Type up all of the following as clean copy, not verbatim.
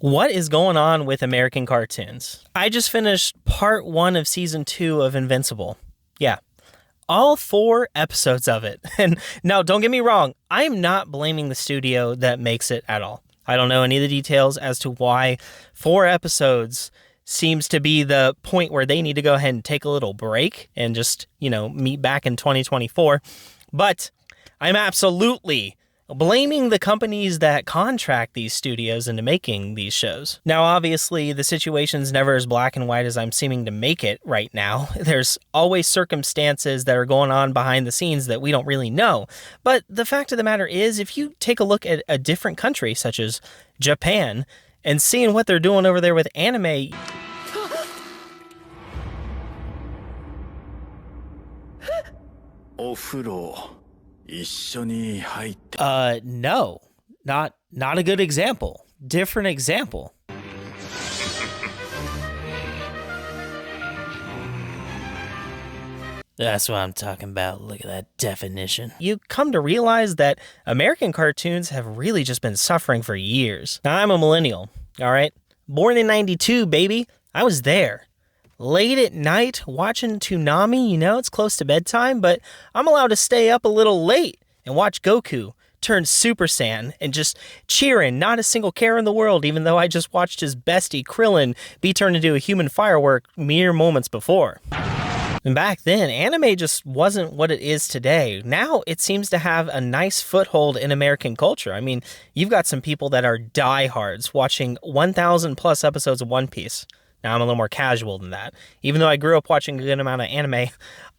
What is going on with American cartoons? I just finished part 1 of season 2 of Invincible. Yeah, all 4 episodes of it. And now, don't get me wrong, I'm not blaming the studio that makes it at all. I don't know any of the details as to why 4 episodes seems to be the point where they need to go ahead and take a little break and just, meet back in 2024. But I'm absolutely blaming the companies that contract these studios into making these shows. Now, obviously, the situation's never as black and white as I'm seeming to make it right now. There's always circumstances that are going on behind the scenes that we don't really know. But the fact of the matter is, if you take a look at a different country, such as Japan, and seeing what they're doing over there with anime... No. Not a good example. Different example. That's what I'm talking about. Look at that definition. You come to realize that American cartoons have really just been suffering for years. Now, I'm a millennial, all right? Born in 92, baby. I was there. Late at night, watching Toonami, it's close to bedtime, but I'm allowed to stay up a little late and watch Goku turn Super Saiyan and just cheering, not a single care in the world, even though I just watched his bestie, Krillin, be turned into a human firework mere moments before. And back then, anime just wasn't what it is today. Now, it seems to have a nice foothold in American culture. I mean, you've got some people that are diehards watching 1,000 plus episodes of One Piece. Now, I'm a little more casual than that. Even though I grew up watching a good amount of anime,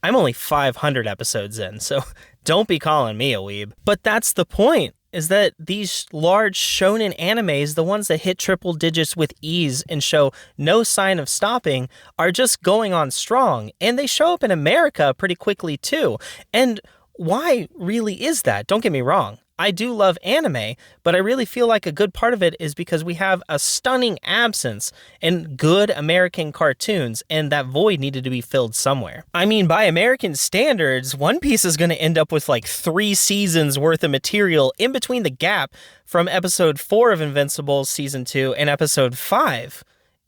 I'm only 500 episodes in, so don't be calling me a weeb. But that's the point, is that these large shonen animes, the ones that hit triple digits with ease and show no sign of stopping, are just going on strong. And they show up in America pretty quickly, too. And why really is that? Don't get me wrong. I do love anime, but I really feel like a good part of it is because we have a stunning absence in good American cartoons, and that void needed to be filled somewhere. I mean, by American standards, One Piece is going to end up with like 3 seasons worth of material in between the gap from episode 4 of Invincible season 2 and episode 5.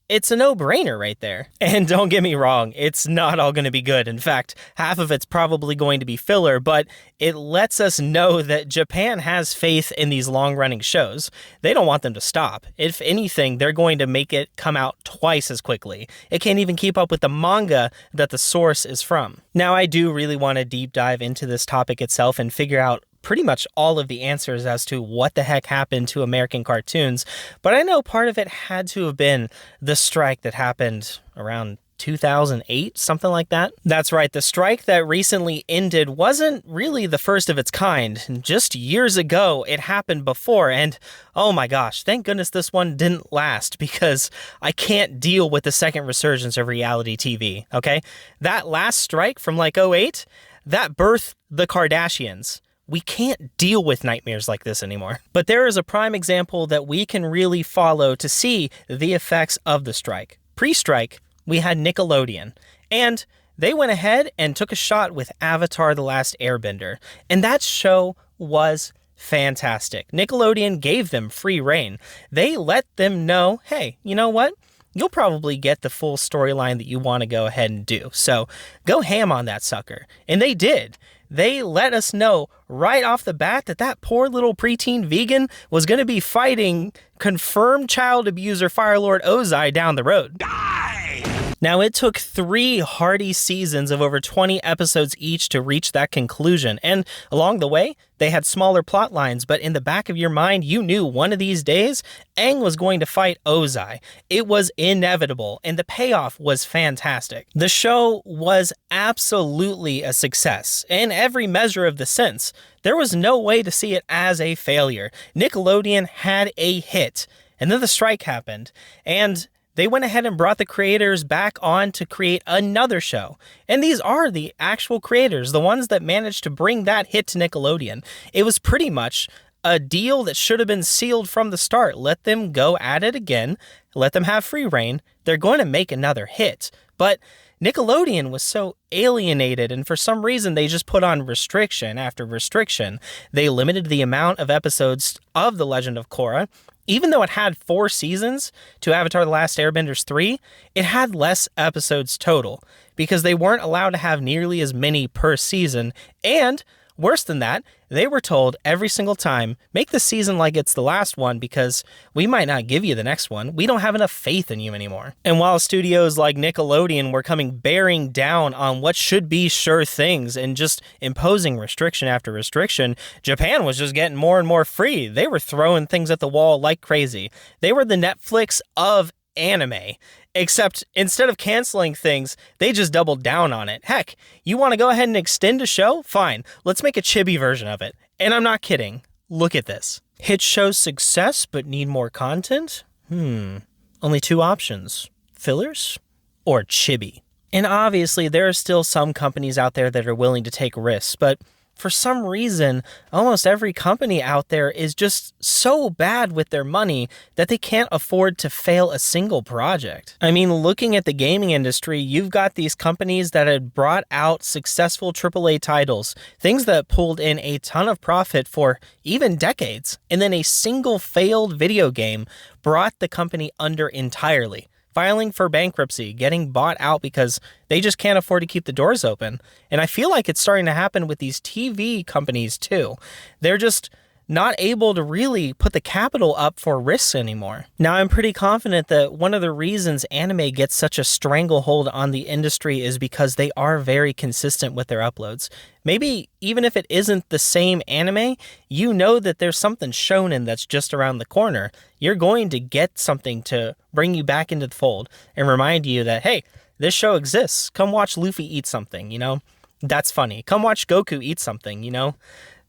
It's a no-brainer right there. And don't get me wrong, it's not all going to be good. In fact, half of it's probably going to be filler, but it lets us know that Japan has faith in these long-running shows. They don't want them to stop. If anything, they're going to make it come out twice as quickly. It can't even keep up with the manga that the source is from. Now, I do really want to deep dive into this topic itself and figure out pretty much all of the answers as to what the heck happened to American cartoons, but I know part of it had to have been the strike that happened around 2008, something like that. That's right, the strike that recently ended wasn't really the first of its kind. Just years ago, it happened before, and oh my gosh, thank goodness this one didn't last, because I can't deal with the second resurgence of reality TV, okay? That last strike from like '08, that birthed the Kardashians. We can't deal with nightmares like this anymore. But there is a prime example that we can really follow to see the effects of the strike. Pre-strike, we had Nickelodeon, and they went ahead and took a shot with Avatar: The Last Airbender, and that show was fantastic. Nickelodeon gave them free rein. They let them know, hey, you know what? You'll probably get the full storyline that you want to go ahead and do. So go ham on that sucker. And they did. They let us know right off the bat that poor little preteen vegan was going to be fighting confirmed child abuser Firelord Ozai down the road. Die! Now, it took 3 hearty seasons of over 20 episodes each to reach that conclusion, and along the way, they had smaller plot lines, but in the back of your mind, you knew one of these days, Aang was going to fight Ozai. It was inevitable, and the payoff was fantastic. The show was absolutely a success, in every measure of the sense. There was no way to see it as a failure. Nickelodeon had a hit, and then the strike happened, and they went ahead and brought the creators back on to create another show. And these are the actual creators, the ones that managed to bring that hit to Nickelodeon. It was pretty much a deal that should have been sealed from the start. Let them go at it again. Let them have free reign. They're going to make another hit. But Nickelodeon was so alienated, and for some reason they just put on restriction after restriction. They limited the amount of episodes of The Legend of Korra. Even though it had 4 seasons to Avatar The Last Airbenders 3, it had less episodes total because they weren't allowed to have nearly as many per season, and worse than that, they were told every single time, make the season like it's the last one because we might not give you the next one. We don't have enough faith in you anymore. And while studios like Nickelodeon were coming bearing down on what should be sure things and just imposing restriction after restriction, Japan was just getting more and more free. They were throwing things at the wall like crazy. They were the Netflix of anime. Except instead of canceling things, they just doubled down on it. Heck, you want to go ahead and extend a show? Fine, let's make a chibi version of it. And I'm not kidding. Look at this. Hit shows success but need more content? Only 2 options. Fillers or chibi. And obviously there are still some companies out there that are willing to take risks, but for some reason, almost every company out there is just so bad with their money that they can't afford to fail a single project. I mean, looking at the gaming industry, you've got these companies that had brought out successful AAA titles, things that pulled in a ton of profit for even decades, and then a single failed video game brought the company under entirely. Filing for bankruptcy, getting bought out because they just can't afford to keep the doors open. And I feel like it's starting to happen with these TV companies too. They're just not able to really put the capital up for risks anymore. Now, I'm pretty confident that one of the reasons anime gets such a stranglehold on the industry is because they are very consistent with their uploads. Maybe even if it isn't the same anime, you know that there's something shonen that's just around the corner. You're going to get something to bring you back into the fold and remind you that, hey, this show exists. Come watch Luffy eat something, That's funny. Come watch Goku eat something,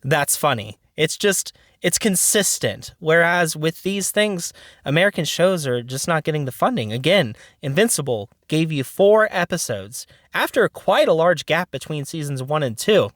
That's funny. It's consistent. Whereas with these things, American shows are just not getting the funding. Again, Invincible gave you 4 episodes after quite a large gap between seasons 1 and 2.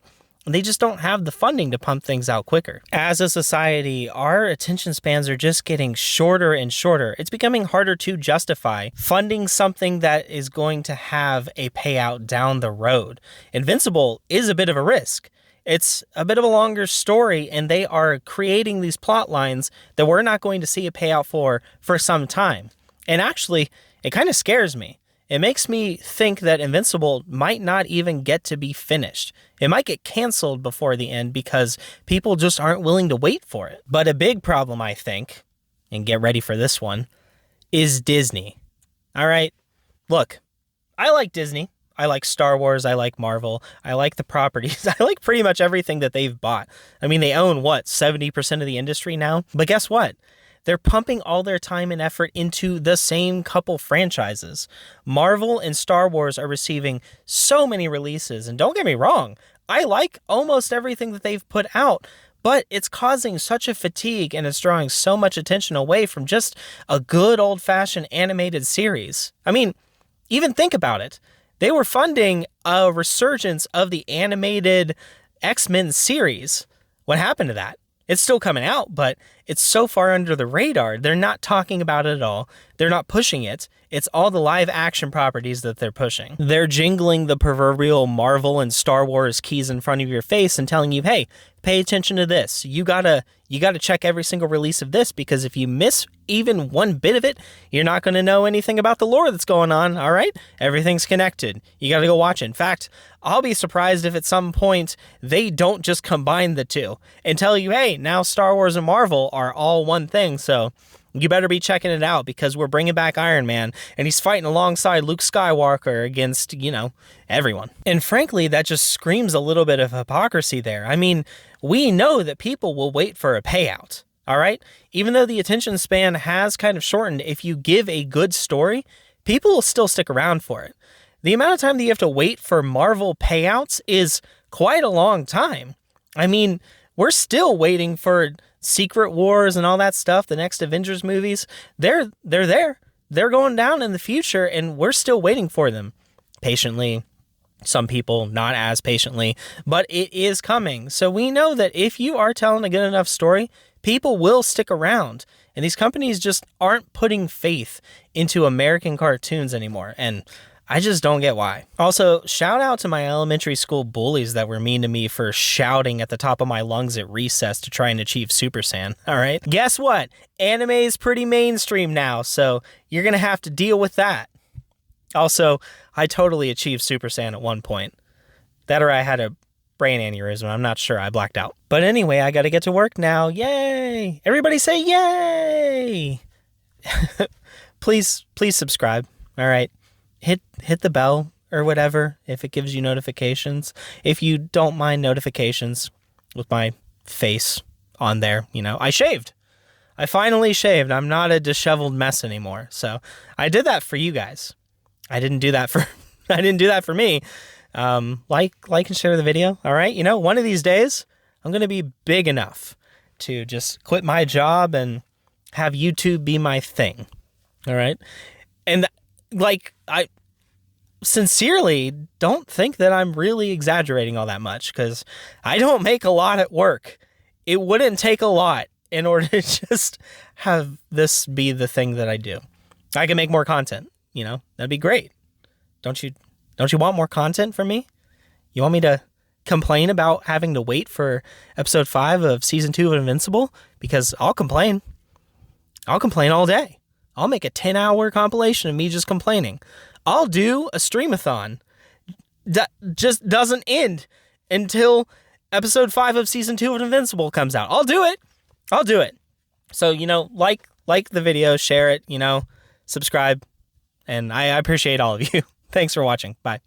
They just don't have the funding to pump things out quicker. As a society, our attention spans are just getting shorter and shorter. It's becoming harder to justify funding something that is going to have a payout down the road. Invincible is a bit of a risk. It's a bit of a longer story, and they are creating these plot lines that we're not going to see a payout for some time. And actually, it kind of scares me. It makes me think that Invincible might not even get to be finished. It might get canceled before the end because people just aren't willing to wait for it. But a big problem, I think, and get ready for this one, is Disney. All right, look, I like Disney. I like Star Wars, I like Marvel, I like the properties, I like pretty much everything that they've bought. I mean, they own, 70% of the industry now? But guess what? They're pumping all their time and effort into the same couple franchises. Marvel and Star Wars are receiving so many releases, and don't get me wrong, I like almost everything that they've put out, but it's causing such a fatigue and it's drawing so much attention away from just a good old-fashioned animated series. I mean, even think about it. They were funding a resurgence of the animated X-Men series. What happened to that? It's still coming out, but it's so far under the radar. They're not talking about it at all. They're not pushing it. It's all the live action properties that they're pushing. They're jingling the proverbial Marvel and Star Wars keys in front of your face and telling you, hey, pay attention to this. You gotta check every single release of this because if you miss even one bit of it, you're not going to know anything about the lore that's going on, all right? Everything's connected. You got to go watch it. In fact, I'll be surprised if at some point they don't just combine the two and tell you, hey, now Star Wars and Marvel are all one thing, so you better be checking it out because we're bringing back Iron Man and he's fighting alongside Luke Skywalker against, everyone. And frankly, that just screams a little bit of hypocrisy there. I mean, we know that people will wait for a payout, all right? Even though the attention span has kind of shortened, if you give a good story, people will still stick around for it. The amount of time that you have to wait for Marvel payouts is quite a long time. I mean, we're still waiting for Secret Wars and all that stuff, the next Avengers movies. They're there. They're going down in the future, and we're still waiting for them. Patiently. Some people not as patiently, but it is coming. So we know that if you are telling a good enough story, people will stick around. And these companies just aren't putting faith into American cartoons anymore. And I just don't get why. Also, shout out to my elementary school bullies that were mean to me for shouting at the top of my lungs at recess to try and achieve Super Saiyan, all right? Guess what? Anime is pretty mainstream now, so you're going to have to deal with that. Also, I totally achieved Super Saiyan at one point. That or I had a brain aneurysm. I'm not sure. I blacked out. But anyway, I got to get to work now. Yay! Everybody say yay! Please subscribe, all right? Hit the bell or whatever if it gives you notifications. If you don't mind notifications with my face on there, I shaved. I finally shaved. I'm not a disheveled mess anymore. So I did that for you guys. I didn't do that for me. Like and share the video. All right. One of these days I'm going to be big enough to just quit my job and have YouTube be my thing. All right. And I sincerely don't think that I'm really exaggerating all that much, because I don't make a lot at work. It wouldn't take a lot in order to just have this be the thing that I do. I can make more content, that'd be great. Don't you want more content from me? You want me to complain about having to wait for episode 5 of season 2 of Invincible? Because I'll complain. I'll complain all day. I'll make a 10-hour compilation of me just complaining. I'll do a streamathon that just doesn't end until episode 5 of season 2 of Invincible comes out. I'll do it. So, like the video, share it, subscribe, and I appreciate all of you. Thanks for watching. Bye.